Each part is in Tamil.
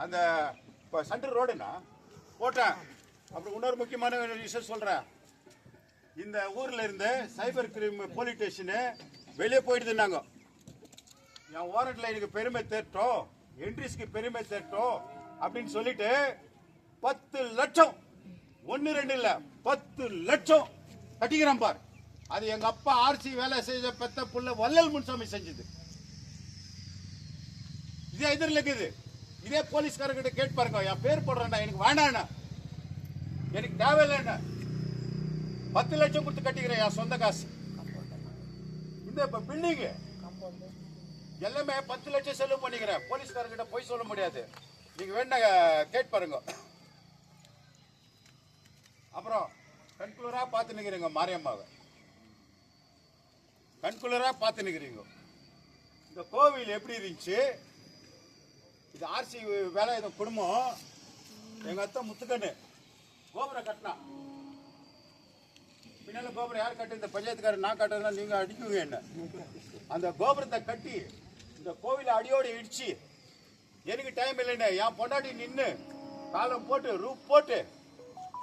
அந்த சென்ட்ரல் ரோடுனா போட்டேன். அப்புறம் இன்னொரு முக்கியமான விஷயம் சொல்றேன். இந்த ஊர்ல இருந்து சைபர் கிரைம் போலீஸ் ஸ்டேஷனு வெளியே போயிடுதுன்னாங்க. என் வாரண்ட்ல எனக்கு பெருமை தேர்ட்டோம், என்ட்ரிஸ்க்கு பெருமை தேர்ட்டோம் அப்படின்னு சொல்லிட்டு 10 லட்சம், 1-2 இல்ல 10 லட்சம் கட்டிக்கிறான் பார். அது எங்க அப்பா ஆர்சி வேலை செய்த பெத்த புள்ள வள்ளல் முன்சாமி செஞ்சது. இதே எதிரில் இருக்குது. இதே போலீஸ்காரர்கிட்ட கேட்டு பாருங்க, என் பேர் போடுறேன்டா, எனக்கு வேண்டாண்ணா, எனக்கு தேவையில்லைண்ணா. 10 லட்சம் கொடுத்து கட்டிக்கிறேன் என் சொந்த காசு. இந்த பில்டிங் எல்லாமே 10 லட்சம் செலவு பண்ணிக்கிறேன். போலீஸ்காரர்கிட்ட போய் சொல்ல முடியாது. நீங்க வேணா கேட்டு பாருங்க. அப்புறம் கண்குளரா பார்த்து நிக்கிறீங்க மாரியம்மாவை, கண்குளரா பார்த்து நிக்கிறீங்க. இந்த கோவில் எப்படி இருந்துச்சு? இது ஆர்சி வேலை இந்த குடும்பம். எங்க அத்தை முத்துக்கண்ணு கோபுரம் கட்டினா. பின்னால கோபுரம் யார் கட்டு? இந்த பஞ்சாயத்துக்காரர் நான் கட்டுறதுனா நீங்க அடிக்குவீங்க என்ன? அந்த கோபுரத்தை கட்டி இந்த கோவிலை அடியோடு இடிச்சு, எனக்கு டைம் இல்லைன்னு என் பொண்டாட்டி நின்று காலம் போட்டு ரூப் போட்டு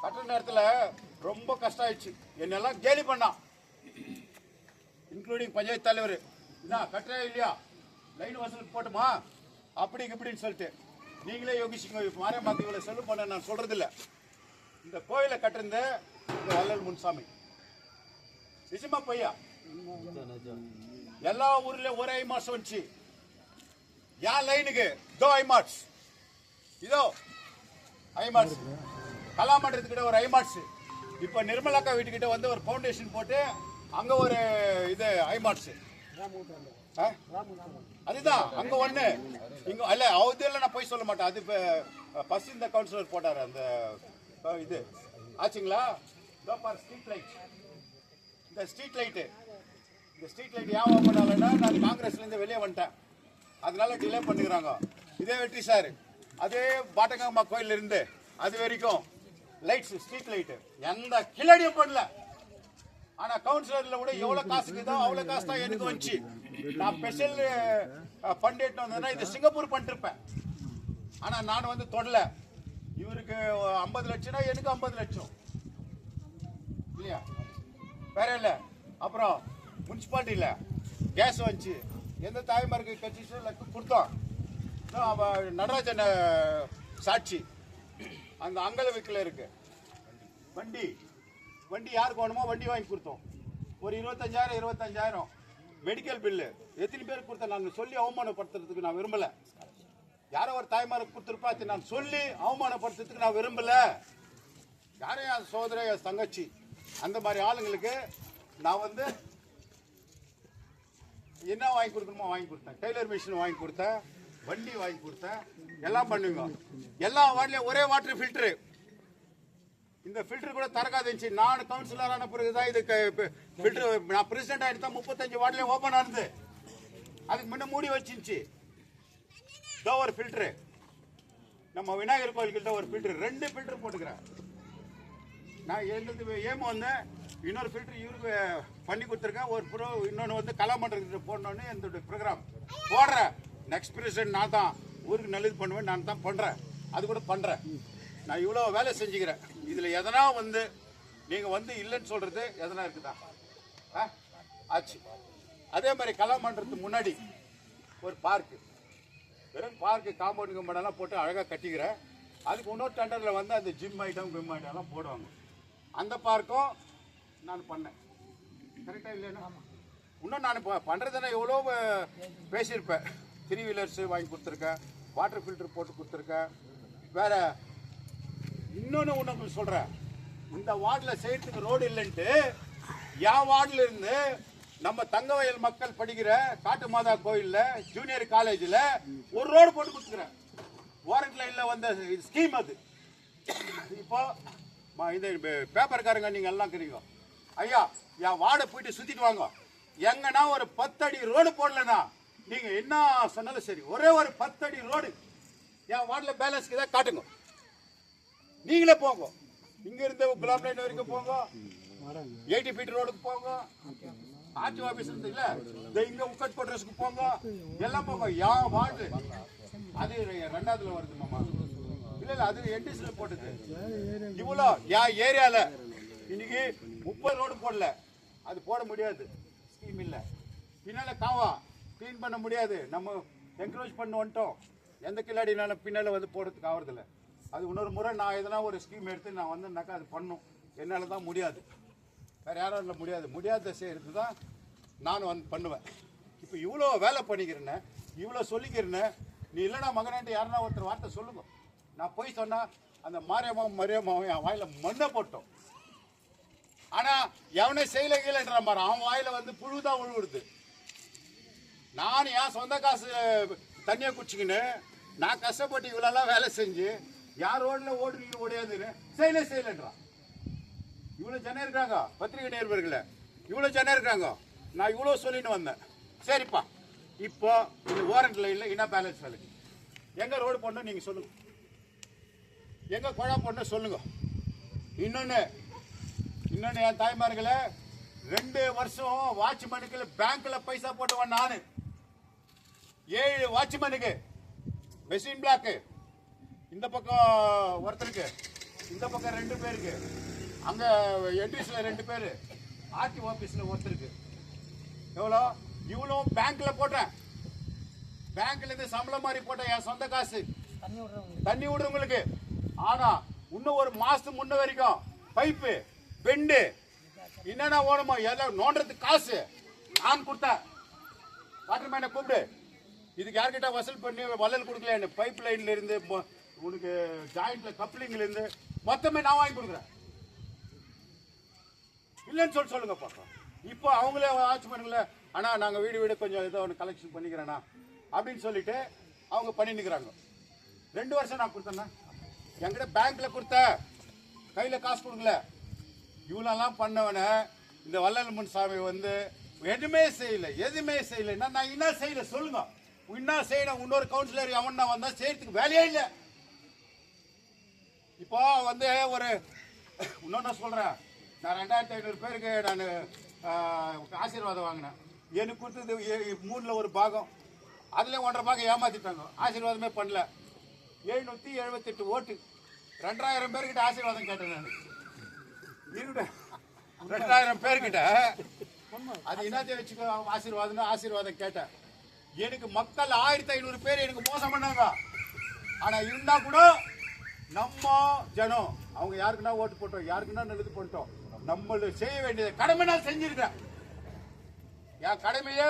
கட்டுற நேரத்தில் ரொம்ப கஷ்டம் ஆயிடுச்சு. என்னெல்லாம் கேலி பண்ணான், இன்க்ளூடிங் பஞ்சாயத்து தலைவர். என்ன கட்டுறா இல்லையா, லைன் வசூலுக்கு போட்டுமா அப்படி இப்படின்னு சொல்லிட்டு நீங்களே யோகிச்சுங்க. மாரியம்மாக்கு இவ்வளோ செலவு பண்ண நான் சொல்றது இல்லை. இந்த கோயிலை கட்டுறது இந்த வள்ளல் முன்சாமி. நிஜமா பையா, எல்லா ஊர்லயும் ஒரே ஐமார்ஸ் வந்துச்சு. என் லைனுக்கு இதோ ஐமார்ஸ், இதோ ஐமார்ஸ். கலாமண்டத்துக்கிட்ட ஒரு ஐமார்ஸ். இப்ப நிர்மலாக்கா வீட்டுக்கிட்ட வந்து ஒரு பவுண்டேஷன் போட்டு அங்க ஒரு இது ஐமார்ஸ். அதுதான் அங்க ஒண்ணு, இங்க அல்ல அவதில நான் போய் சொல்ல மாட்டேன். அது பஸ் இந்த கவுன்சிலர் போட்டாரு அந்த இது ஆச்சுங்களா. ஸ்ட்ரீட் லைட், இந்த ஸ்ட்ரீட் லைட்டு, இந்த ஸ்ட்ரீட் லைட் ஏன் ஓப்பன் பண்ணலன்னா நான் காங்கிரஸ்ல இருந்து வெளியே வந்துட்டேன், அதனால டிலே பண்ணுகிறாங்க. இதே வெற்றி சார் அதே பாட்டங்கம்மா கோயில் இருந்து அது வரைக்கும் லைட்ஸ் ஸ்ட்ரீட் லைட்டு எந்த கிளடியும் பண்ணல. ஆனா கவுன்சிலர்ல கூட எவ்வளவு காசுக்குதோ அவ்வளவு காசு தான் எனக்கு வந்துச்சு. நான் ஸ்பெஷல் ஃபண்ட் எடுத்து வந்தேன்னா இது சிங்கப்பூர் பண்ணிருப்பேன். ஆனா நான் வந்து தொடல. இவருக்கு 50 லட்சம்னா எனக்கு 50 லட்சம் இல்லையா, வேற இல்ல. அப்புறம் முனிசிபாலிட்டியில கேஸ் வந்துச்சு, எந்த தாய்மாருக்கு கட்சி கொடுத்தோம். நடராஜன் சாட்சி அந்த அங்கல வீட்டில் இருக்கு. வண்டி வண்டி யாருக்கு வேணுமோ வண்டி வாங்கி கொடுத்தோம். ஒரு 25,000 மெடிக்கல் பில்லு எத்தனை பேருக்கு கொடுத்தேன் நான் சொல்லி அவமானப்படுத்துறதுக்கு நான் விரும்பல. யாரோ ஒரு தாய்மாருக்கு கொடுத்துருப்பா, நான் சொல்லி அவமானப்படுத்துறதுக்கு நான் விரும்பல. யாரையும் என் சோதரை என் தங்கச்சி அந்த மாதிரி ஆளுங்களுக்கு நான் வந்து என்ன வாங்கி கொடுக்கணுமோ வாங்கி கொடுத்தேன். டெய்லர் மிஷின் வாங்கி கொடுத்தேன், வண்டி வாங்கி கொடுத்தேன், எல்லாம் பண்ணுங்க. எல்லா வார்டுலயும் ஒரே வாட்டர் ஃபில்டரு. இந்த ஃபில்டர் கூட திறக்காதுச்சு. நான் கவுன்சிலர் ஆன பிறகுதான் இது ஃபில்டர். நான் பிரசிடென்ட் ஆயிட்டு 35 வார்டுலயும் ஓபன் ஆனது. அதுக்கு முன்ன மூடி வச்சிருந்துச்சு. ஒரு ஃபில்டரு நம்ம விநாயகர் கோயில்கிட்ட ஒரு ஃபில்டர், 2 ஃபில்டர் போட்டுக்கிறேன். நான் எங்களுக்கு ஏமோ வந்து இன்னொரு ஃபில்டர் இவருக்கு பண்ணி கொடுத்துருக்கேன். ஒரு ப்ரோ இன்னொன்று வந்து கலாமண்டலத்திட்ட போடணுன்னு என்னுடைய ப்ரோக்ராம் போடுறேன். நெக்ஸ்ட் பிரசிடென்ட் நான் தான், ஊருக்கு நல்லது பண்ணுவேன், நான் தான் பண்ணுறேன். அது கூட பண்ணுறேன். நான் இவ்வளோ வேலை செஞ்சுக்கிறேன். இதில் எதனா வந்து நீங்கள் வந்து இல்லைன்னு சொல்கிறது எதனா இருக்குதா? ஆச்சு. அதே மாதிரி கலாமண்டலத்துக்கு முன்னாடி ஒரு பார்க்கு, வெறும் பார்க்கு காம்பவுண்ட் கம்பவுண்டெல்லாம் போட்டு அழகாக கட்டிக்கிறேன். அதுக்கு இன்னொரு டெண்டரில் வந்து அந்த ஜிம் ஐட்டம் கிம் ஐட்டம்லாம் போடுவாங்க. அந்த பார்க்கும் நான் பண்ணேன். கரெக்டாக இல்லைன்னா இன்னும் நான் பண்ணுறதுன்னா எவ்வளோ பேசியிருப்பேன். 3 வீலர்ஸ் வாங்கி கொடுத்துருக்கேன், வாட்டர் ஃபில்டர் போட்டு கொடுத்துருக்கேன். வேற இன்னொன்று உங்களுக்கு சொல்கிறேன். இந்த வார்டில் செய்யறதுக்கு ரோடு இல்லைன்ட்டு என் வார்டில் இருந்து நம்ம தங்கவயல் மக்கள் படிக்கிற காட்டு மாதா கோயிலில் ஜூனியர் காலேஜில் ஒரு ரோடு போட்டு கொடுத்துக்கிறேன். வாரண்ட் லைனில் வந்த ஸ்கீம் அது. இப்போ இந்த பேப்பர்காரங்க நீங்கள் எல்லாம் இருக்கிறீங்க. ஐயா என் வார்டை போயிட்டு சுற்றிட்டு வாங்க. எங்கன்னா ஒரு 10 அடி ரோடு போடலன்னா நீங்கள் என்ன சொன்னாலும் சரி, ஒரே ஒரு 10 அடி ரோடு என் வார்டில் பேலன்ஸ்க்கு தான் காட்டுங்க. நீங்களே போங்க, இங்க இருந்து குலாப் லைன் வரைக்கும் போங்க, 80 ஃபீட் ரோடுக்கு போங்க, ஆர்டி ஆபீஸ் இருந்து இல்ல இங்க உக்கட் கோட்ரஸ்க்கு போங்க, எல்லாம் போங்க. என் வார்டு அது ரெண்டாவதுல வருது மாமா. இல்ல அது என்டிஸ்ல போட்டது. இவ்வளோ என் ஏரியால இன்னைக்கு 30 ரோடு போடல, அது போட முடியாது, ஸ்கீம் இல்லை. பின்னால காவா க்ளீன் பண்ண முடியாது, நம்ம என்கரேஜ் பண்ண வந்துட்டோம். எந்த கில்லாடினாலும் பின்னால வந்து போடுறதுக்கு ஆகிறதில்ல. அது இன்னொரு முறை நான் எதனா ஒரு ஸ்கீம் எடுத்து நான் வந்தேன்னாக்கா அது பண்ணும். என்னால் தான் முடியாது, வேறு யாரும் இல்லை முடியாது. முடியாத செய்கிறது தான் நான் வந்து பண்ணுவேன். இப்போ இவ்வளோ வேலை பண்ணிக்கிறேன்னு, இவ்வளோ சொல்லிக்கிறேன்னு, நீ இல்லைனா மகனான்ட்டு யாருன்னா ஒருத்தர் வார்த்தை சொல்லுங்க. நான் போய் சொன்னால் அந்த மரியம்மாவும் என் வாயில் மண்ணை போட்டோம். ஆனால் எவனே செய்யல கீழன்ற மாதிரி அவன் வாயில் வந்து புழு தான் உழுவுடுது. நான் என் சொந்த காசு தண்ணியை குடிச்சிக்கின்னு நான் கஷ்டப்பட்டு இவ்வளோலாம் வேலை செஞ்சு யார் ரோடில் ஓடுறீங்க ஓடியாதுன்னு செய்யலன்றான். இவ்வளோ ஜனம் இருக்காங்க, பத்திரிகை நேர்வர்களே இவ்வளோ ஜனம் இருக்காங்க. நான் இவ்வளோ சொல்லிட்டு வந்தேன். சரிப்பா, இப்போ இந்த வாரண்ட் லைனில் என்ன பேலன்ஸ் வேலைக்கு எங்கே ரோடு போடணும் நீங்கள் சொல்லுங்கள், எங்கே குழா போடணும் சொல்லுங்க. இன்னொன்று என் தாய்மார்களை 2 வருஷம் வாட்ச்மேனுக்கு பேங்க்கில் பைசா போட்டவன் நான். 7 வாட்ச்மேனுக்கு மெஷின் பிளாக்கு, இந்த பக்கம் ஒருத்தருக்கு, இந்த பக்கம் 2 பேருக்கு, அங்கே என்ட்ரிஸில் 2 பேர், ஆர்டி ஆஃபீஸில் ஒருத்தருக்கு. எவ்வளோ? இவ்வளோ பேங்க்கில் போட்டேன். பேங்க்லேருந்து சம்பளம் மாதிரி போட்டேன், என் சொந்த காசு தண்ணி விடுறவங்களுக்கு. ஆனால் இன்னும் ஒரு மாதத்துக்கு முன்ன வரைக்கும் பைப்பு பெண்டு என்னென்ன ஓடுமோ எல்லாம் நோண்டுறதுக்கு காசு நான் கொடுத்தேன். வாட்டர் மேனை கூப்பிடு, இதுக்கு யார்கிட்ட வசூல் பண்ணி வள்ளல் கொடுக்கல. பைப் லைன்ல இருந்து உனக்கு ஜாயிண்ட்ல கப்ளிங்ல இருந்து மொத்தமே நான் வாங்கி கொடுக்குறேன். இல்லைன்னு சொல்லுங்க பார்க்கலாம். இப்போ அவங்களே ஆட்சி பண்ணுங்களே, அண்ணா நாங்கள் வீடு கொஞ்சம் ஏதோ ஒன்று கலெக்ஷன் பண்ணிக்கிறேண்ணா அப்படின்னு சொல்லிட்டு அவங்க பண்ணின்னுக்கிறாங்க. 2 வருஷம் நான் கொடுத்தேண்ணா, என்கிட்ட பேங்க்ல கொடுத்த கையில் காசு கொடுக்கல. இவ்வளோலாம் பண்ணவன இந்த வள்ளல் முன்சாமி வந்து எதுவுமே செய்யல. நான் என்ன செய்யல சொல்லுங்க, என்ன செய்யணும்? இன்னொரு கவுன்சிலர் அவன் வந்தா செய்யறதுக்கு வேலையே இல்லை. இப்போ வந்து ஒரு இன்னொன்னு சொல்றேன், நான் 2500 பேருக்கு நான் ஆசீர்வாதம் வாங்கினேன். எனக்கு கொடுத்தது 3ல் 1 பாகம், அதுல 1.5 பாகம் ஏமாத்திட்டாங்க, ஆசீர்வாதமே பண்ணல. 778 ஓட்டு, 2000 பேர்கிட்ட ஆசீர்வாதம் கேட்டேன் நான். 2000 பேர்கிட்ட அது என்னத்தை வச்சுக்கோ ஆசீர்வாதம் கேட்டேன். எனக்கு மக்கள் 1500 பேர் எனக்கு மோசம் பண்ணாங்க. ஆனா இருந்தா கூட நம்ம ஜனம் அவங்க யாருக்குன்னா ஓட்டு போட்டோம், யாருக்குன்னா நல்லது பண்ணிட்டோம். நம்மள செய்ய வேண்டியது கடமை நான் செஞ்சிருக்கிறேன். என் கடமையை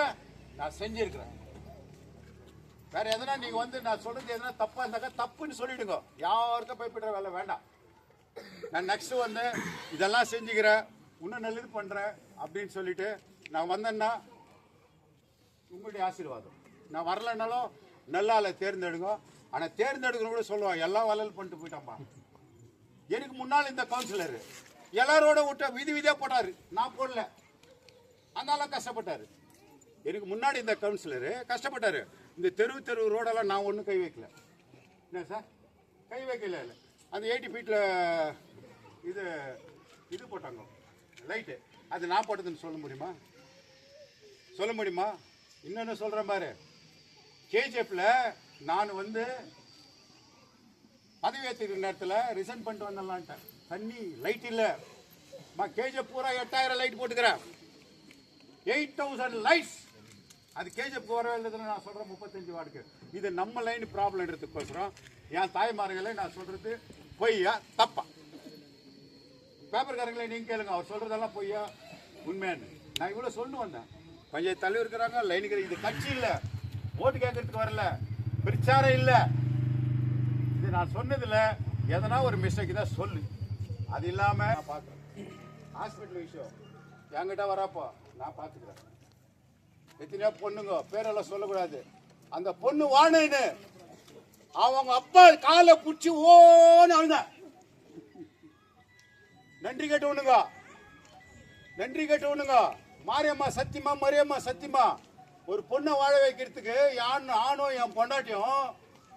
நான் செஞ்சிருக்கிறேன். வேற எதனா நீங்க வந்து நான் சொல்றது எதனா தப்பா இருந்தாக்கா தப்புன்னு சொல்லிடுங்க. யாருக்கும் பயப்படுற வேலை வேண்டாம். நான் நெக்ஸ்ட் வந்து இதெல்லாம் செஞ்சுக்கிறேன், இன்னும் நல்லது பண்றேன் அப்படின்னு சொல்லிட்டு நான் வந்தேன்னா உங்களுடைய ஆசீர்வாதம். நான் வரலன்னாலும் நல்ல ஆளை தேர்ந்தெடுங்க. ஆனா தேர்ந்தெடுக்கணும் கூட சொல்லுவான், எல்லாம் வள்ளல் பண்ணிட்டு போயிட்டான்பா. எனக்கு முன்னால் இந்த கவுன்சிலர் எல்லாரோட விட்ட விதியா போட்டாரு, நான் போடல. அதனால கஷ்டப்பட்டாரு. எனக்கு முன்னாடி இந்த கவுன்சிலர் கஷ்டப்பட்டாரு. இந்த தெரு ரோடெல்லாம் நான் ஒன்றும் கை வைக்கல. என்ன சார் கை வைக்கல? இல்லை, அந்த 80 ஃபீட்டில் இது போட்டாங்க லைட்டு, அது நான் போட்டதுன்னு சொல்ல முடியுமா? இன்னொன்று சொல்கிறேன் பாரு, கேஜிஎஃப்ல நான் வந்து பதவி ஏற்றுக்கிற நேரத்தில் ரிசைன் பண்ணிட்டு வந்துடலான்ட்டேன். தண்ணி லைட் இல்லை, கேஜிஎஃப் பூரா 8000 லைட் போட்டுக்கிறேன். 8000 லைட்ஸ். அது கேஜிஎஃப் வரவே இல்லைன்னு நான் சொல்கிறேன். 35 வார்டுக்கு இது நம்ம லைன் ப்ராப்ளம்ன்றதுக்கோசரம் என் தாய்மார்களை நான் சொல்கிறது பொய்யா தப்பா? பேப்பர்காரங்களை நீங்கள் கேளுங்க, அவர் சொல்கிறதெல்லாம் பொய்யா உண்மையானு. நான் இவ்வளோ சொல்லிட்டு வந்தேன். பஞ்சாயத்து தலைவர் இருக்கிறாங்க, லைனுக்கு இது கட்சி இல்லை, ஓட்டு கேட்கறதுக்கு வரல, பிரச்சாரம் இல்லை. இது நான் சொன்னதில்ல, எதனா ஒரு மிஸ்டேக் தான் சொல்லு. அது இல்லாமல் நான் பார்க்குறேன். ஹாஸ்பிட்டல் விஷயம் என்கிட்ட வரப்போ நான் பார்த்துக்கிறேன். எத்தனையோ பொண்ணுங்க பேரெல்லாம் சொல்லக்கூடாது. அந்த பொண்ணு வானேன்னு அவங்க அப்பா காலை பிடிச்சி ஓன்னு அழுத. நன்றி கேட்டவனுங்க மாரியம்மா சத்தியமா ஒரு பொண்ணை வாழ வைக்கிறதுக்கு ஆணோ என் பொண்டாட்டியும்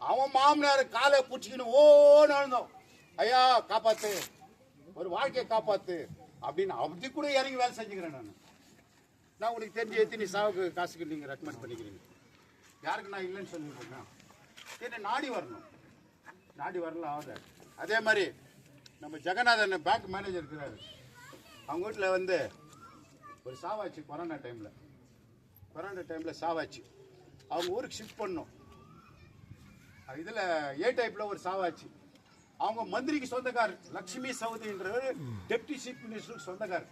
அவன் மாமனார் காலை பிடிச்சிக்கின்னு ஓன்னு அழுந்தோம். ஐயா காப்பாத்து, ஒரு வாழ்க்கையை காப்பாத்து அப்படின்னு அப்படி கூட இறங்கி வேலை செஞ்சுக்கிறேன். நான் உனக்கு தெரிஞ்சு எத்தனை சாவுக்கு காசுக்கு நீங்கள் ரெக்கமெண்ட் பண்ணிக்கிறீங்க? யாருக்கு நான் இல்லைன்னு சொல்லிட்டு இருக்கேன்? என்ன நாடி வரணும், நாடி வரலாம் ஆகுது. அதே மாதிரி நம்ம ஜெகநாதன் பேங்க் மேனேஜர் இருக்கிறாரு, அவங்க வீட்டில் வந்து ஒரு சாவாச்சு. கொரோனா டைமில் சாவாச்சு. அவங்க ஊருக்கு ஷிஃப்ட் பண்ணோம். இதில் ஏ டைப்பில் ஒரு சாவாச்சு. அவங்க மந்திரிக்கு சொந்தக்கார் லட்சுமி சவுதின்றவர், டெப்டி சீஃப் மினிஸ்டருக்கு சொந்தக்கார்.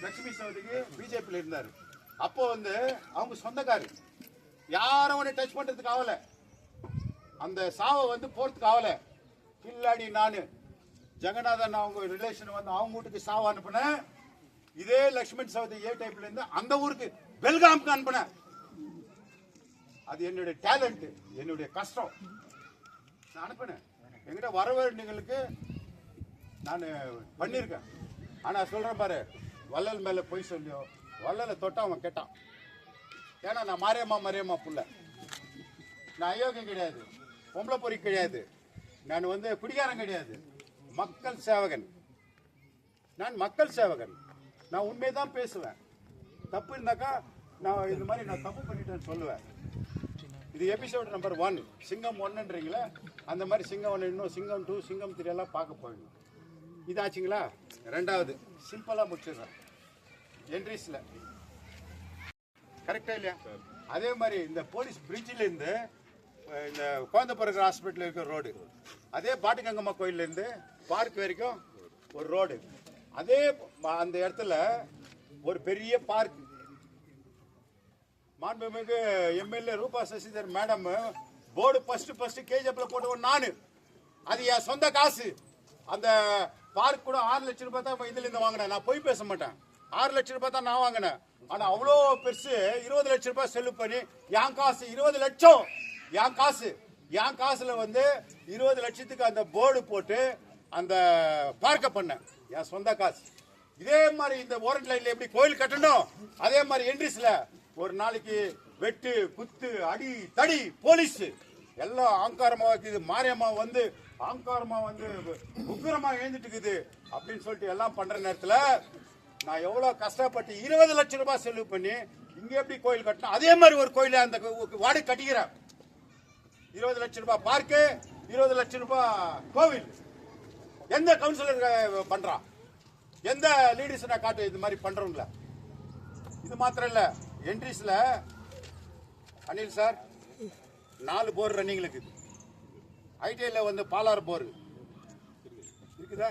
லட்சுமி சவுதிக்கு பிஜேபியில் இருந்தார். அப்போ வந்து அவங்க சொந்தக்காரு, யாரும் ஒன்று டச் பண்ணுறதுக்கு ஆகலை, அந்த சாவை வந்து போகிறதுக்கு ஆகலை. கில்லாடி நான் ஜெகநாதன் அவங்க ரிலேஷன் வந்து அவங்க வீட்டுக்கு சாவை அனுப்புனேன். இதே லட்சுமண் சவுதி ஏ டைப்ல இருந்து அந்த ஊருக்கு பெல்காமுக்கு அனுப்புனேன். அது என்னுடைய டேலண்ட், என்னுடைய கஷ்டம். நான் அனுப்பினேன். என்கிட்ட வர வேண்டியவங்களுக்கு நான் பண்ணியிருக்கேன். ஆனால் சொல்கிறேன் பாரு, வள்ளல் மேலே போய் சொல்லியோ, வள்ளலை தொட்டா அவன் கேட்டான். ஏன்னா நான் மாரியம்மா புள்ள, நான் அயோக்கியம் கிடையாது, பொம்பளை பொறி கிடையாது, நான் வந்து குடிகாரன் கிடையாது, மக்கள் சேவகன். நான் மக்கள் சேவகன். நான் உண்மையை தான் பேசுவேன். தப்பு இருந்தாக்கா நான் இது மாதிரி நான் தப்பு பண்ணிட்டேன்னு சொல்லுவேன். இது எபிசோட் நம்பர் 1, சிங்கம் 1ன்றீங்களே, அந்த மாதிரி சிங்கம் 1, இன்னும் சிங்கம் 2, சிங்கம் 3 எல்லாம் பார்க்க போயிடணும். இதாச்சுங்களா? ரெண்டாவது சிம்பிளாக முடிச்சிடுறேன். என்ட்ரிஸில் கரெக்டாக இல்லையா? அதே மாதிரி இந்த போலீஸ் பிரிட்ஜிலேருந்து இந்த கோயம்புத்தூர் ஹாஸ்பிட்டல் இருக்கிற ரோடு, அதே பாட்டுகங்கம்மா கோயிலேருந்து பார்க் வரைக்கும் ஒரு ரோடு, அதே அந்த இடத்துல ஒரு பெரிய பார்க். மாண்புமிகு எம்எல்ஏ ரூபா சசிதர் மேடம் போர்டு ஃபர்ஸ்ட் கேஜிஎஃப்ல போட்டவன் நான். அது என் சொந்த காசு. அந்த பார்க் கூட 6 லட்சம் ரூபாய் தான் இதுல இருந்து வாங்கினேன். நான் போய் பேச மாட்டேன். 6 லட்சம் ரூபாய் தான் நான் வாங்கினேன். ஆனா அவ்வளோ பெருசு 20 லட்சம் ரூபாய் செலவு பண்ணி என் காசு 20 லட்சம், என் காசுல வந்து 20 லட்சத்துக்கு அந்த போர்டு போட்டு அந்த பார்க்க பண்ணேன், என் சொந்த காசு. இதே மாதிரி இந்த ஓரண்ட் லைன்ல எப்படி கோயில் கட்டணும், அதே மாதிரி என்ட்ரிஸ்ல ஒரு நாளைக்கு வெட்டு குத்து அடி தடி போலீஸ் எல்லாம் ஆங்காரமா இருக்குது. மாரியம்மா வந்து ஆங்காரமா வந்து உக்கிரமா எழுந்துட்டு இருக்குது அப்படின்னு சொல்லிட்டு எல்லாம் பண்ற நேரத்துல நான் எவ்வளவு கஷ்டப்பட்டு 20 லட்சம் ரூபாய் செலவு பண்ணி இங்க எப்படி கோயில் கட்டணும், அதே மாதிரி ஒரு கோயில அந்த வாடகை கட்டிக்கிறேன். 20 லட்சம் ரூபாய் பார்க்கு, 20 லட்சம் ரூபாய் கோவில். எந்த கவுன்சிலர் பண்றான், எந்த லீடர்ஸ் நான் காட்டு இது மாதிரி பண்றோம்ல. இது மாத்திரம் இல்ல, என்ட்ரிஸ்ல அனில் சார் 4 போர் ரன்னிங்ல இருக்குது. ஐடிஐல வந்து பாலாறு போர் இருக்குதா,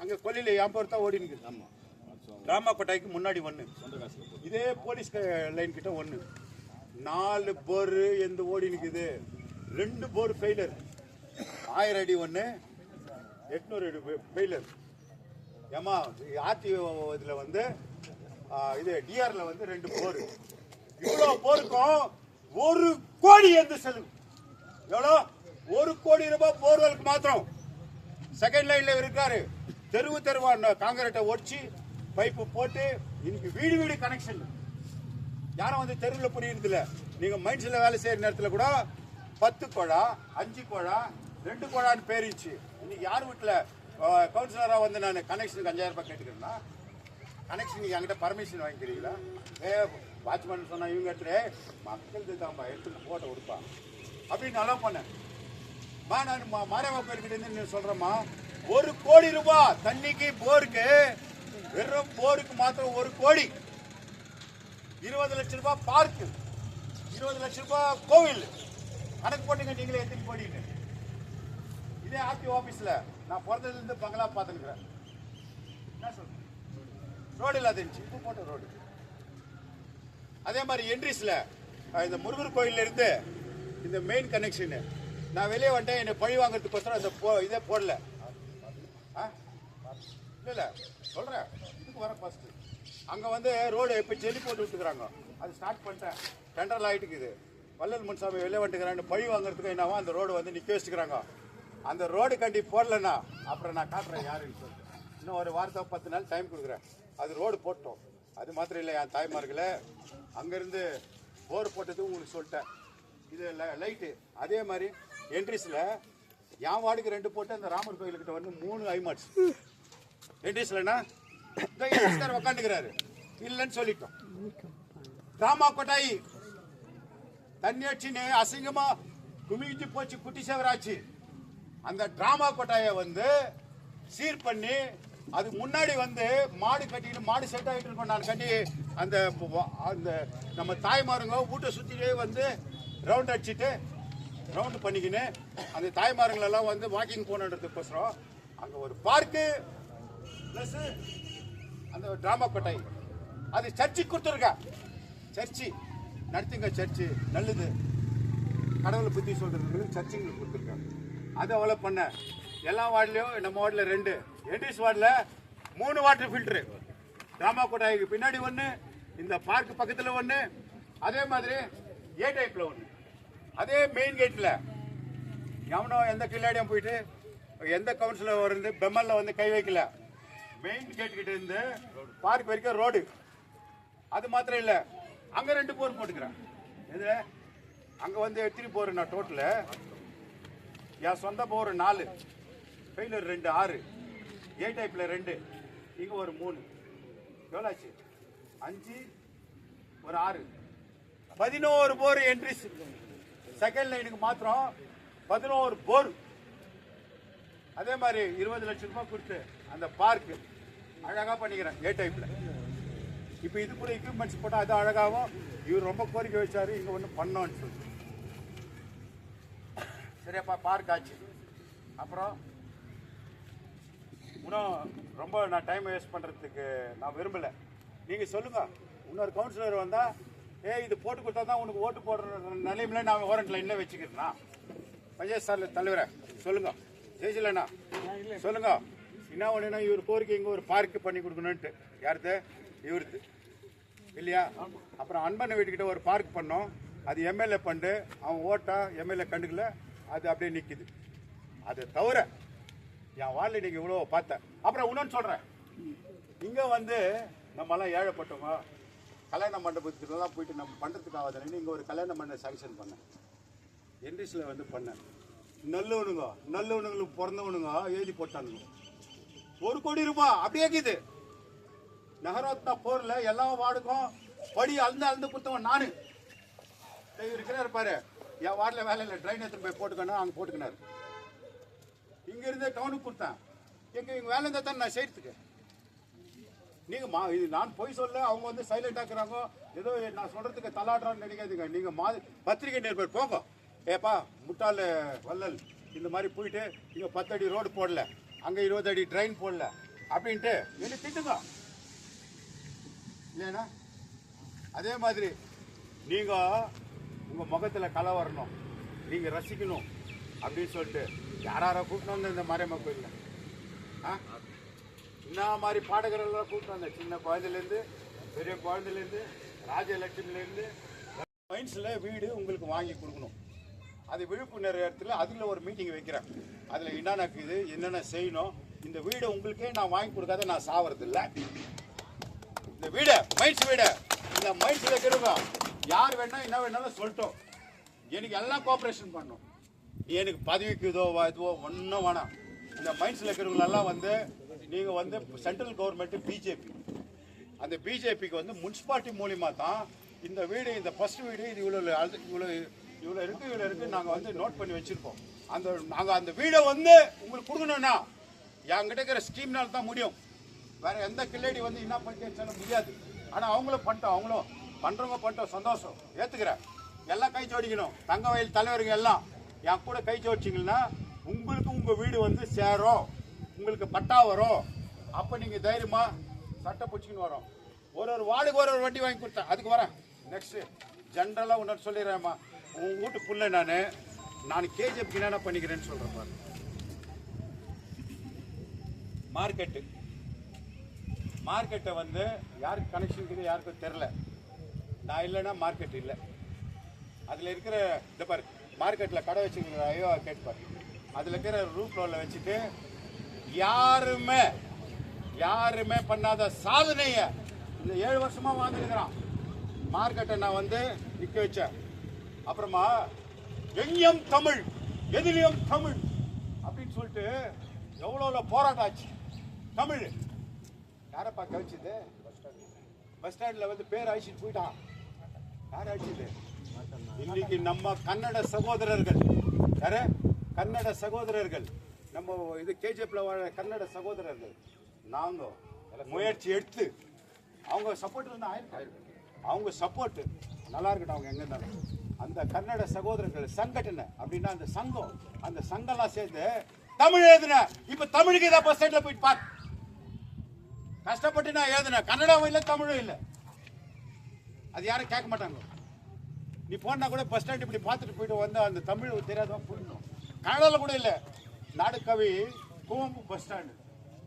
அங்க கொல்லியில என் போர் தான் ஓடி இருக்குது. ஆமா, ராமாப்பட்டாய்க்கு முன்னாடி 1, இதே போலீஸ் லைன் கிட்ட 1, 4 போர் எந்த ஓடி நிக்குது. 2 போர் ஃபெயிலர், 1000 அடி 1, 800 அடி ஃபெயிலர். ஏமா ஆர்டிஓ இதுல வந்து இது டிஆர்ல வந்து 2 போர். இவ்வளவு போருக்கும் 1 கோடி எந்த செலவு. எவ்வளோ? 1 கோடி ரூபாய் போர்வெலுக்கு மாத்திரம். செகண்ட் லைன்ல இருக்காரு, தெருவா காங்கிரீட்டை ஒடிச்சு பைப்பு போட்டு இன்னைக்கு வீடு கனெக்ஷன். யாரும் வந்து தெருவில் புரியுறது இல்ல. நீங்க மைன்ஸ்ல வேலை செய்யற நேரத்துல கூட 10 குழா 5 குழா 2 குழான்னு பேரிச்சு. இன்னைக்கு யார் வீட்டுல கவுன்சிலரா வந்து நான் கனெக்ஷனுக்கு 5000 ரூபாய் கேட்டுக்கிறேன்னா, கனெக்ஷன் நீங்க என்கிட்ட பர்மிஷன் வாங்கிக்கிறீங்களா? வாட்ச்மேன் சொன்னா இவங்க எடுத்துட்டு மக்களுக்கு தான்ப்பா எடுத்துட்டு போட்ட கொடுப்பா அப்படின்னு நல்லா பண்ணேன். நான் மாரியம்மா பேர்கிட்ட இருந்து சொல்றேம்மா, 1 கோடி ரூபாய் தண்ணிக்கு போருக்கு, வெறும் போருக்கு மாத்திரம் 1 கோடி. 20 லட்சம் ரூபாய் பார்க்கு, 20 லட்சம் ரூபாய் கோவில். கணக்கு போட்டுங்க நீங்களே எத்தனை கோடின்னு. இதே ஆர்டிஓ ஆபீஸ்ல நான் பிறந்ததுல இருந்து பங்களா பார்த்துக்கிறேன். என்ன சொல்றேன், ரோடு இல்லாத இருந்துச்சு, இப்போ போட்ட ரோடு. அதே மாதிரி என்ட்ரிஸ்ல இந்த முருகர் கோயில்ல இருந்து இந்த மெயின் கனெக்ஷன் நான் வெளியே வந்துட்டேன். என்னை பழி வாங்குறதுக்கோசரம் அந்த இதே போடல. இல்ல சொல்றேன், இதுக்கு வர ஃபர்ஸ்ட் அங்க வந்து ரோடு இப்ப ஜெல்லி போட்டு விட்டுக்கிறாங்க. அது ஸ்டார்ட் பண்ணிட்டேன், டெண்டர் ஆயிட்டுக்குது. வள்ளல் முன்சாமி வெளியே வந்துக்கிறான்னு பழி வாங்குறதுக்கு என்னவா அந்த ரோடு வந்து நிக்க வச்சுக்கிறாங்க. அந்த ரோடு கண்டி போடலன்னா அப்புறம் நான் காட்டுறேன் யாருன்னு சொல்லிட்டு. இன்னும் ஒரு வாரத்தை 10 நாள் டைம் கொடுக்குறேன். அது ரோடு போட்டோம். அது மாத்திரம் இல்லை, என் தாய்மார்களே அங்கிருந்து போர் போட்டது உங்களுக்கு சொல்லிட்டேன். இது லைட்டு. அதே மாதிரி என்ட்ரிஸ்ல என் வார்டுக்கு 2 போட்டு அந்த ராமர் கோயிலுக்கிட்ட வந்து 3 ஐமாட்ஸ் என்ட்ரிஸ்லன்னா உக்காந்துக்கிறாரு. இல்லைன்னு சொல்லிட்டோம். ராமா கொட்டாயி தண்ணி அடிச்சுன்னு அசிங்கமா குமிஞ்சு போச்சு, குட்டி சேவராச்சு. அந்த டிராமா கொட்டாயை வந்து சீர் பண்ணி அது முன்னாடி வந்து மாடு கட்டிட்டு மாடு செட் ஆகிட்டு இருக்கோம். நான் கட்டி அந்த அந்த நம்ம தாய்மாருங்க வீட்டை சுற்றிலே வந்து ரவுண்ட் அடிச்சுட்டு ரவுண்டு பண்ணிக்கின்னு அந்த தாய்மாருங்களெல்லாம் வந்து வாக்கிங் போனதுக்கோசரம் அங்கே ஒரு பார்க்கு ப்ளஸ் அந்த டிராமா கொட்டாய் அது சர்ச்சுக்கு கொடுத்துருக்கா. சர்ச்சு நடத்துங்க, சர்ச்சு நல்லது, கடவுளை பற்றி சொல்கிறதுக்கு சர்ச்சுங்களுக்கு கொடுத்துருக்காங்க. அதை அவ்வளோ பண்ண எல்லா வார்டுலையும் நம்ம வார்டில் 2, என்ட்ரிஸ் வார்டில் 3 வாட்டர் ஃபில்ட்ரு. டிராமா கொட்டாய்க்கு பின்னாடி ஒன்று, இந்த பார்க் பக்கத்தில் ஒன்று, அதே மாதிரி ஏ டைப்பில் ஒன்று, அதே மெயின் கேட்டில் எவனோ எந்த கில்லாடியும் போயிட்டு எந்த கவுன்சிலர் வந்து பெம்மலில் வந்து கை வைக்கல. மெயின் கேட் கிட்ட இருந்து பார்க் வரைக்கும் ரோடு. அது மாத்திரம் இல்லை, அங்கே 2 போர் போட்டுக்கிறேன். எது அங்கே வந்து எத்தனை போர் நான் டோட்டலு என் சொந்த போர் 4, ஃபெயிலர் 2, 6, ஏ டைப்பில் 2, இங்கே ஒரு 3, எவ்வளோ ஆச்சு? 5, ஒரு 6, 11 போர் என்ட்ரிஸ். செகண்ட் லைனுக்கு மாத்திரம் 11 போர். அதே மாதிரி 20 லட்சம் ரூபாய் கொடுத்து அந்த பார்க்கு அழகாக பண்ணிக்கிறேன் ஏ டைப்பில். இப்போ இது கூட எக்யூப்மெண்ட்ஸ் போட்டால் அது அழகாகவும். இவர் ரொம்ப கோரிக்கை வச்சார் இங்கே ஒன்று பண்ணோன்னு சொல்லி. சரியாப்பா, பார்க் ஆச்சு. அப்புறம் இன்னும் ரொம்ப நான் டைம் வேஸ்ட் பண்ணுறதுக்கு நான் விரும்பலை. நீங்கள் சொல்லுங்கள், இன்னொரு கவுன்சிலர் வந்தால் இது போட்டு கொடுத்தா தான் உனக்கு ஓட்டு போடுற நிலைமையில நான் வாரண்ட்டில் என்ன வச்சுக்கிறேன்னா பஞ்சாயத்து சார் தலைவரை சொல்லுங்கள், ஜெயிச்சலண்ணா சொல்லுங்கள். என்ன ஒன்றுனா இவர் கோரிக்கை இங்கே ஒரு பார்க்கு பண்ணி கொடுக்கணுன்ட்டு. யாருது? இவருது இல்லையா? அப்புறம் அன்பண்ண வீட்டுக்கிட்ட ஒரு பார்க் பண்ணோம். அது எம்எல்ஏ ஃபண்டு, அவன் ஓட்டா எம்எல்ஏ கண்டுக்கல, அது அப்படியே நிற்கிது. அது தவிர என் வார்டில் நீங்கள் இவ்வளோ பார்த்தேன். அப்புறம் இன்னொன்று சொல்கிறேன், இங்கே வந்து நம்மலாம் ஏழைப்பட்டவங்க கல்யாண மண்டபத்துலாம் போயிட்டு நம்ம பண்ணுறதுக்கு ஆகாதுன்னு இங்கே ஒரு கல்யாண மண்டபம் சாங்ஷன் பண்ணேன். என்ட்ரிஸில் வந்து பண்ணேன். நல்லவனுங்களுக்கு பிறந்தவனுங்க எழுதி போட்டானுங்க 1 கோடி ரூபாய் அப்படியே இருக்குது. நகரோத்தா போர்ல எல்லா வார்டுக்கும் படி அளந்து கொடுத்தவன் நானு. இருக்கிறாரு பாரு, என் வார்டில் வேலை இல்லை, ட்ரெயின் எடுத்துன்னு போய் போட்டுக்கணும், அங்கே போட்டுக்கினாரு. இங்க இருந்தே டவுனுக்கு கொடுத்தேன். எங்க வேலை இருந்தால் தான் நான் செய்யறதுக்கு. நீங்க இது நான் போய் சொல்ல, அவங்க வந்து சைலண்ட் ஆக்குறாங்க, ஏதோ நான் சொல்றதுக்கு தலாடுறான்னு நினைக்காதீங்க. நீங்க பத்திரிகை நிருபர் போங்க, ஏப்பா முட்டாள் வள்ளல் இந்த மாதிரி போயிட்டு இங்க 10 அடி ரோடு போடல, அங்க 20 அடி ட்ரெயின் போடல அப்படின்ட்டு என்ன திட்டுங்க இல்லையா? அதே மாதிரி நீங்க உங்க முகத்துல கலை வரணும், நீங்க ரசிக்கணும் அப்படின்னு சொல்லிட்டு யாராரோ கூப்பிட்டு வந்து இந்த மாரியம்மா கோயில்ல என்ன மாதிரி பாடகரெல்லாம் கூப்பிட்டு வந்தேன். சின்ன குழந்தையிலேருந்து பெரிய குழந்தையிலேருந்து ராஜலட்சுமிலேருந்து மைன்ஸில் வீடு உங்களுக்கு வாங்கி கொடுக்கணும். அது விழிப்புணர்வு இடத்துல அதில் ஒரு மீட்டிங் வைக்கிறேன். அதில் என்னென்ன இருக்குது, என்னென்ன செய்யணும். இந்த வீடை உங்களுக்கே நான் வாங்கி கொடுக்காத நான் சாவறது இல்லை. இந்த வீடை மைன்ஸ் வீடை இந்த மைன்ஸில் இருக்கிறவங்க யார் வேணா என்ன வேணாலும் சொல்லிட்டோம். எனக்கு எல்லாம் கோஆப்ரேஷன் பண்ணும். எனக்கு பதவிக்கு இதுவோ ஒன்றும் வேணாம். இந்த மைன்ஸில் இருக்கிறவங்களெல்லாம் வந்து நீங்கள் வந்து சென்ட்ரல் கவர்மெண்ட்டு பிஜேபி, அந்த பிஜேபிக்கு வந்து முனிசிபாலிட்டி மூலிமா தான் இந்த வீடு, இந்த ஃபர்ஸ்ட் வீடு இது இவ்வளோ இருக்குது நாங்கள் வந்து நோட் பண்ணி வச்சுருக்கோம். நாங்கள் அந்த வீடை வந்து உங்களுக்கு கொடுக்கணும்னா என்கிட்ட இருக்கிற ஸ்கீம்னால தான் முடியும். வேறு எந்த கில்லேடி வந்து என்ன பண்ணி வச்சாலும் முடியாது. ஆனால் அவங்களும் பண்ணிட்டோம், அவங்களும் பண்ணுறவங்க பண்ணிட்டோம், சந்தோஷம், ஏற்றுக்கிறேன். எல்லாம் கை ஜோடிக்கணும். தங்க வயல் தலைவருங்க எல்லாம் என் கூட கை ஜோடிச்சிங்கன்னா உங்களுக்கு உங்கள் வீடு வந்து சேரும், உங்களுக்கு பட்டா வரும். அப்போ நீங்கள் தைரியமாக சட்டை பிடிச்சிக்கின்னு வரோம். ஒரு வார்டுக்கு ஒரு வண்டி வாங்கி கொடுத்தேன். அதுக்கு வரேன் நெக்ஸ்ட்டு ஜென்ரலாக ஒன்று சொல்லிடுறேம்மா. உன் வீட்டுக்குள்ளே நான் கேஜிஎஃப்க்கு என்னென்ன பண்ணிக்கிறேன்னு சொல்கிறேன் பாரு. மார்க்கெட்டை வந்து யாருக்கு கனெக்ஷன் இருக்குது யாருக்கும் தெரில. நான் இல்லைன்னா மார்க்கெட் இல்லை. அதில் இருக்கிற இந்த பாரு, மார்க்கெட்டில் கடை வச்சுக்கிற ஐயோ கேட்பார், அதில் இருக்கிற ரூப் ஃப்ளோரில் வச்சுட்டு யாருமே பண்ணாத சாதனையை இந்த 7 வருஷமாக வாழ்ந்துருக்கிறான். மார்க்கெட்டை நான் வந்து நிற்க வச்சேன். அப்புறமா எங்கேயும் தமிழ் எதிலையும் தமிழ் அப்படின்னு சொல்லிட்டு எவ்வளோ போராட்டம் ஆச்சு. தமிழ் யாரப்பா கழிச்சுது? பஸ் ஸ்டாண்டில் வந்து பேர் அழிச்சிட்டு போயிட்டான். யார் அழிச்சுது? இன்னைக்கு நம்ம கன்னட சகோதரர்கள் யாரு? கன்னட சகோதரர்கள், நம்ம இது கேஜிஎஃப்ல வாழ கன்னட சகோதரர்கள் நாங்க முயற்சி எடுத்து அவங்க சப்போர்ட் இருந்தா அவங்க சப்போர்ட் நல்லா இருக்கட்டும். அவங்க எங்க இருந்தாலும் அந்த கன்னட சகோதரர்கள் சங்கடனை அப்படின்னா அந்த சங்கம், அந்த சங்கம்லாம் சேர்ந்து தமிழ் எழுதுன. இப்ப தமிழுக்கு ஏதாவது பஸ் ஸ்டாண்ட்ல போயிட்டு பாரு, கஷ்டப்பட்டு நான் எழுதுனேன். கன்னடாவும் இல்லை, தமிழும் இல்லை. அது யாரும் கேட்க மாட்டாங்க. நீ போனா கூட பஸ் ஸ்டாண்ட் இப்படி பார்த்துட்டு போயிட்டு வந்து அந்த தமிழ் தெரியாதவன் புரியணும். கன்னடாவில் கூட இல்லை. நாடுகவி குவம்பு பஸ் ஸ்டாண்டு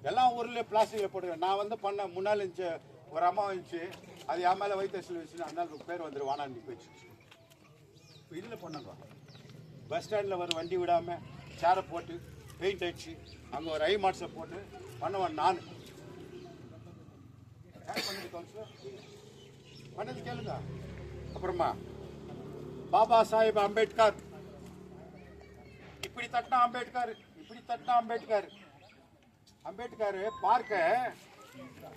எல்லாம் ஊர்லேயே பிளாஸ்டிக்கில் போட்டுக்கிறேன். நான் வந்து பண்ண முன்னால் இருந்துச்சு ஒரு அம்மா வந்துச்சு, அது என் மேலே வைத்தறிச்சல் வச்சு அந்த பேர் வந்துடும் வானாண்டி போயிடுச்சு. இதில் பண்ணாங்க பஸ் ஸ்டாண்டில் ஒரு வண்டி விடாமல் சேரை போட்டு பெயிண்ட் அடிச்சு அங்கே ஒரு ஐ மார்க்ஸை போட்டு பண்ணவன் நான். பண்ணது கேளுங்க. அப்புறமா பாபா சாஹேப் அம்பேத்கர், இப்படி தட்டினா அம்பேத்கர், இப்படி தட்டினா அம்பேத்கர். அம்பேத்கர் பார்க்க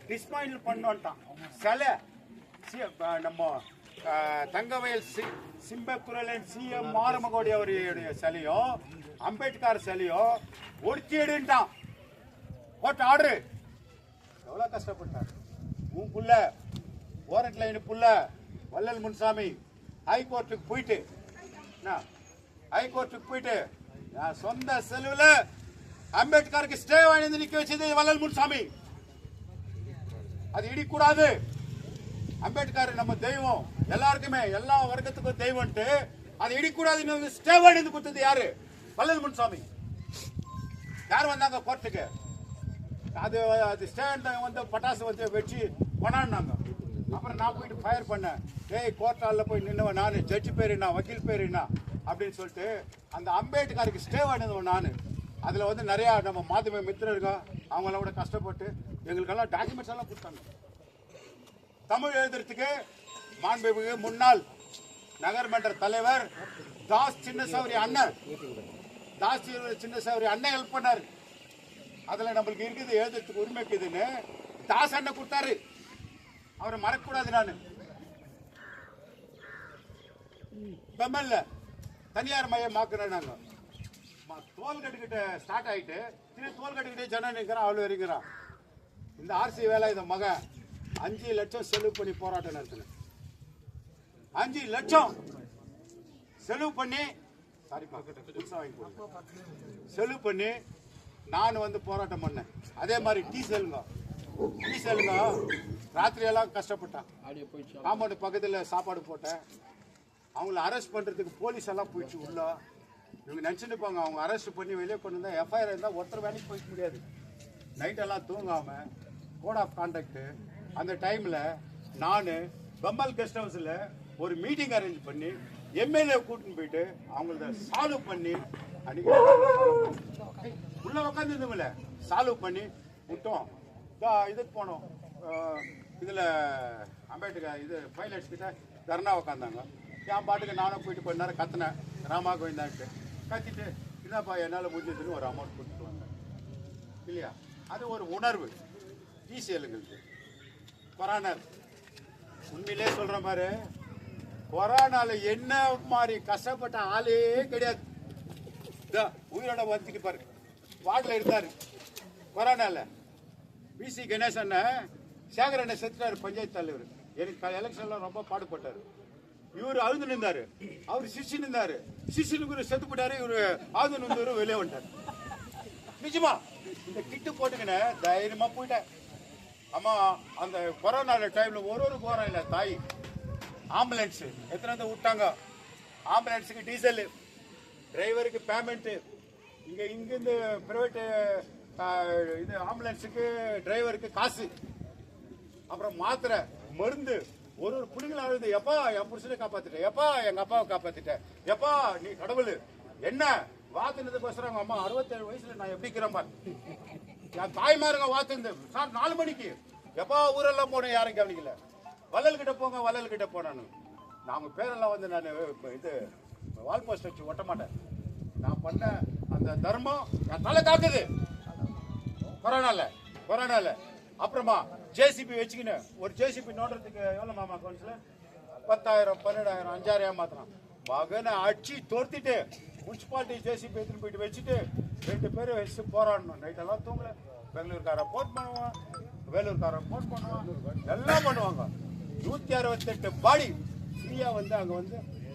டிஸ்மாண்டில் பண்ணோன்ட்டான். சிலை நம்ம தங்கவயல் சிம்பக்குரலன் சிஎம் மாரமகோடி அவருடைய சிலையோ அம்பேத்கர் சிலையோ ஒடிச்சு எடுன்ட்டான். போட்டு ஆர்டரு. எவ்வளோ கஷ்டப்பட்டார். உன் புள்ள ஓரண்ட் லைனு புள்ள வள்ளல் முன்சாமி ஹைகோர்ட்டுக்கு போயிட்டு நான் சொந்த செலவுல அம்பேத்கருக்கு ஸ்டே வாங்கி நிக்க வச்சது வள்ளல் முன்சாமி. அது இடிக்கூடாது. அம்பேத்கர் நம்ம தெய்வம், எல்லாருக்குமே எல்லா வர்க்கத்துக்கும் தெய்வம்ட்டு அது இடிக்கூடாதுன்னு ஸ்டே வாங்கி கொடுத்தது யாரு? வள்ளல் முன்சாமி. யார் வந்தாங்க கோர்ட்டுக்கு? அது ஸ்டேண்ட் வந்து பட்டாசு வந்து வச்சு கொண்டாடினாங்க. அப்புறம் நான் போயிட்டு ஃபயர் பண்ணேன். ஏய் கோர்ட் ஹாலில் போய் நின்னுவன் நான், ஜட்ஜி பேர் என்ன, வக்கீல் பேர் என்ன அப்படின்னு சொல்லிட்டு அந்த அம்பேத்கருக்கு ஸ்டே வாங்கினவன் நான். அதில் வந்து நிறையா நம்ம மாதவ மித்திரருங்க அவங்களாம் கூட கஷ்டப்பட்டு எங்களுக்கெல்லாம் டாக்குமெண்ட்ஸ் எல்லாம் கொடுத்தாங்க. தமிழ் எழுதுறதுக்கு மாண்புமிகு முன்னாள் நகர்மன்ற தலைவர் தாஸ் சின்னசௌரி அண்ணன், சின்னசௌரி ஹெல்ப் பண்ணாரு. அதில் நம்மளுக்கு இருக்குது எழுதுறதுக்கு உரிமை இருக்குதுன்னு தாஸ் அண்ணன் கொடுத்தாரு. அவரை மறக்கக்கூடாது. நான் பெம்மல்ல தனியார் மையமாக்குறேன். நாங்கள் தோல்கட்டுக்கிட்ட ஸ்டார்ட் ஆகிட்டு திரும்பி தோல்கட்டுக்கிட்டே ஜனம் நிற்கிறான், அவ்வளோ இருக்கிறான். இந்த ஆர்சி வேலை இந்த மகன் 5 லட்சம் செலவு பண்ணி போராட்டம் நடத்தினேன். 5 லட்சம் செலவு பண்ணி செலவு பண்ணி நான் வந்து போராட்டம் பண்ணேன். அதே மாதிரி டீ சேலுங்க ராத்திரி எல்லாம் கஷ்டப்பட்டான். காம்பவுண்டு பக்கத்தில் சாப்பாடு போட்டேன். அவங்கள அரெஸ்ட் பண்ணுறதுக்கு போலீஸ் எல்லாம் போயிடுச்சு உள்ள. இவங்க நினச்சிட்டு இருப்பாங்க அவங்க அரெஸ்ட் பண்ணி வெளியே கொண்டு வந்தால் எஃப்ஐஆர் இருந்தால் ஒருத்தர் வேலைக்கு போயிக்க முடியாது. நைட்டெல்லாம் தூங்காமல் கோட் ஆஃப் கான்டாக்டு. அந்த டைமில் நான் பெம்மல் கெஸ்ட் ஹவுஸில் ஒரு மீட்டிங் அரேஞ்ச் பண்ணி எம்எல்ஏ கூட்டின்னு போயிட்டு அவங்கள சால்வ் பண்ணி அன்றைக்கி உள்ளே உட்காந்துருந்தோம்ல சால்வ் பண்ணி விட்டோம். இதுக்கு போனோம். இதில் அம்பேத்கர் இது பைலட்ஸ் கிட்ட தர்ணா உட்காந்தாங்க. என் பாட்டுக்கு நானும் போயிட்டு கொஞ்ச நேரம் கத்தினேன். ராமா கோவிந்தான்ட்டு கத்திட்டு என்னப்பா என்னால் முடிஞ்சதுன்னு ஒரு அமௌண்ட் கொடுத்துட்டு வந்தேன் இல்லையா. அது ஒரு உணர்வு. டிசிஎலுங்களுக்கு கொரோனா உண்மையிலே சொல்கிற மாதிரி கொரோனாவில் என்ன மாதிரி கஷ்டப்பட்ட ஆளே கிடையாது. உயிரோட வந்துட்டு பாரு வார்டில் இருந்தார் கொரோனாவில். பிசி கணேசன் சேகரண்ண செத்துட்டாரு, பஞ்சாயத்து தலைவர். எனக்கு எலெக்ஷன்லாம் ரொம்ப பாடுபட்டார். இவர் அழுது நின்றாரு, அவர் சிஷி நின்றாரு. சிஷினுக்கு செத்து போட்டாரு, இவரு ஆழ்ந்து நின்றவரு வெளியே வந்துட்டார். நிஜமா இந்த கிட்டு போட்டுக்கின தைரியமா போயிட்டேன். ஆமா அந்த கொரோனா டைம்ல ஒரு போறோம் இல்லை தாய் ஆம்புலன்ஸ் எத்தனை வந்து விட்டாங்க. ஆம்புலன்ஸுக்கு டீசல், டிரைவருக்கு பேமெண்ட்டு, இங்கிருந்து பிரைவேட்டு இது ஆம்புலன்ஸுக்கு டிரைவருக்கு காசு, அப்புறம் மாத்திரை மருந்து. ஒரு பிள்ளைங்கள அழுது, எப்பா என் புருஷனை காப்பாத்திட்டேன், எப்பா எங்க அப்பாவை காப்பாத்திட்டேன், எப்பா நீ கடவுள் என்ன வாத்துனது பேசுறாங்க. அம்மா 67 வயசுல நான் எப்படி இருக்கிறேன். என் தாய்மாருங்க வாத்துந்து சார் 4 மணிக்கு எப்பா ஊரெல்லாம் போனேன், யாரும் கவனிக்கல. வள்ளல் கிட்ட போங்க, வள்ளல் கிட்ட போனானு. நாங்க பேரெல்லாம் வந்து நான் இது வால் போஸ்ட் வச்சு ஒட்ட மாட்டேன். நான் பண்ண அந்த தர்மம் என் தலை காக்குது. கொரோனால அப்புறமா ஜேசிபி வச்சுக்கினேன். ஒரு ஜேசிபி நோண்டுறதுக்கு எவ்வளோ மாமா கவுன்சிலர்? 10,000 12,000 5,000 ஏமாத்தினான். மகனை அடிச்சு தோர்த்திட்டு முனிசிபாலிட்டி ஜேசிபி எடுத்துன்னு போயிட்டு வச்சுட்டு 2 பேரும் வச்சு போராடணும். நைட்டெல்லாம் தூங்கல. பெங்களூர்காரன் போட் பண்ணுவான், வேலூர்காரன் போட் பண்ணுவான், எல்லாம் பண்ணுவாங்க. 168 பாடி ஃப்ரீயா வந்து அங்கே வந்து